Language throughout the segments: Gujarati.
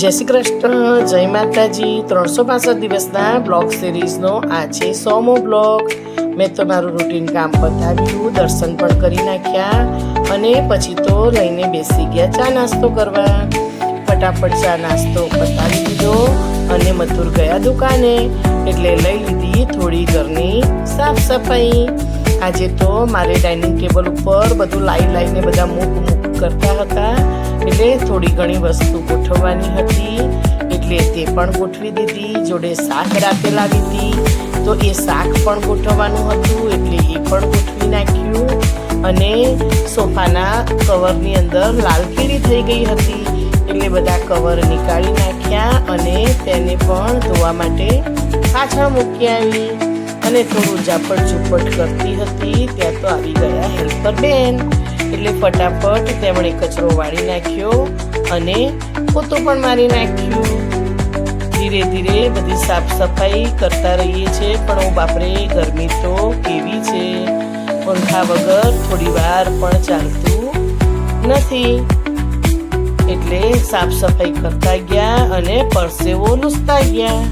જય શ્રી કૃષ્ણ, જય માતાજી। 365 દિવસના બ્લોગ સિરીઝનો આ છે 100મો બ્લોગ। મેં તો મારું રૂટીન કામ પતાવ્યું, દર્શન પણ કરી નાખ્યા અને પછી તો લઈને બેસી ગયા ચા નાસ્તો કરવા। ફટાફટ ચા નાસ્તો પતાવી દીધો અને મથુર ગયા દુકાને, એટલે લઈ લીધી થોડી ઘરની સાફ સફાઈ। આજે તો મારે ડાઇનિંગ ટેબલ ઉપર બધું લાઈને બધા મૂક કરતા હતા, એટલે થોડી ઘણી વસ્તુ ગોઠવવાની હતી, એટલે તે પણ ગોઠવી દીધી। જોડે શાક રાતે લાવી હતી તો એ શાક પણ ગોઠવવાનું હતું, એટલે એ પણ ગોઠવી નાખ્યું। અને સોફાના કવરની અંદર લાલ કીડી થઈ ગઈ હતી, એટલે બધા કવર નીકાળી નાખ્યા અને તેને પણ ધોવા માટે પાછળ મૂકી આવી। અને થોડું ઝાપટ ઝૂપટ કરતી હતી ત્યાં તો આવી ગયા હેલ્પર બેન, એટલે ફટાફટ તેમણે કચરો વાળી નાખ્યો અને પોતું પણ મારી નાખ્યું। ધીરે ધીરે બધી સાફ સફાઈ કરતા રહીએ છીએ, પણ બાપરે ગરમી તો કેવી છે, પંખા વગર થોડી વાર પણ ચાલતું નથી। એટલે સાફ સફાઈ કરતા ગયા અને પરસેવો લૂસતા ગયા।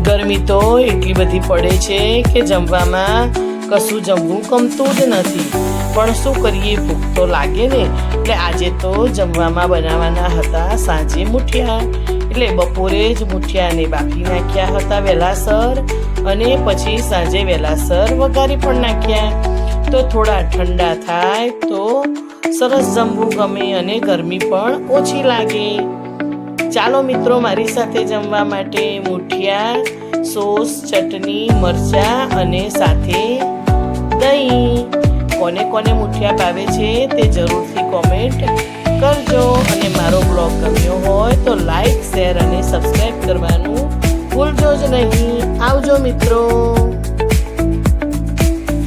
ગરમી તો એટલી બધી પડે છે કે જમવામાં કશું જમવું ગમતું જ નથી, પણ શું કરીએ, ભૂખ તો લાગે ને। એટલે આજે તો જમવામાં બનાવવાના હતા સાંજે મુઠિયા, એટલે બપોરે જ મુઠિયાને બાફી નાખ્યા હતા વહેલાસર, અને પછી સાંજે વહેલાસર વઘારી પણ નાખ્યા, તો થોડા ઠંડા થાય તો સરસ જમવું ગમે અને ગરમી પણ ઓછી લાગે। ચાલો મિત્રો મારી સાથે જમવા માટે મુઠિયા, સોસ, ચટણી, મરચાં અને સાથે દહીં। કોને કોને મુઠિયા ભાવે છે તે જરૂરથી કોમેન્ટ કરજો, અને મારો બ્લોગ ગમ્યો હોય તો લાઈક, શેર અને સબસ્ક્રાઈબ કરવાનું ભૂલજો જ નહીં। આવજો મિત્રો।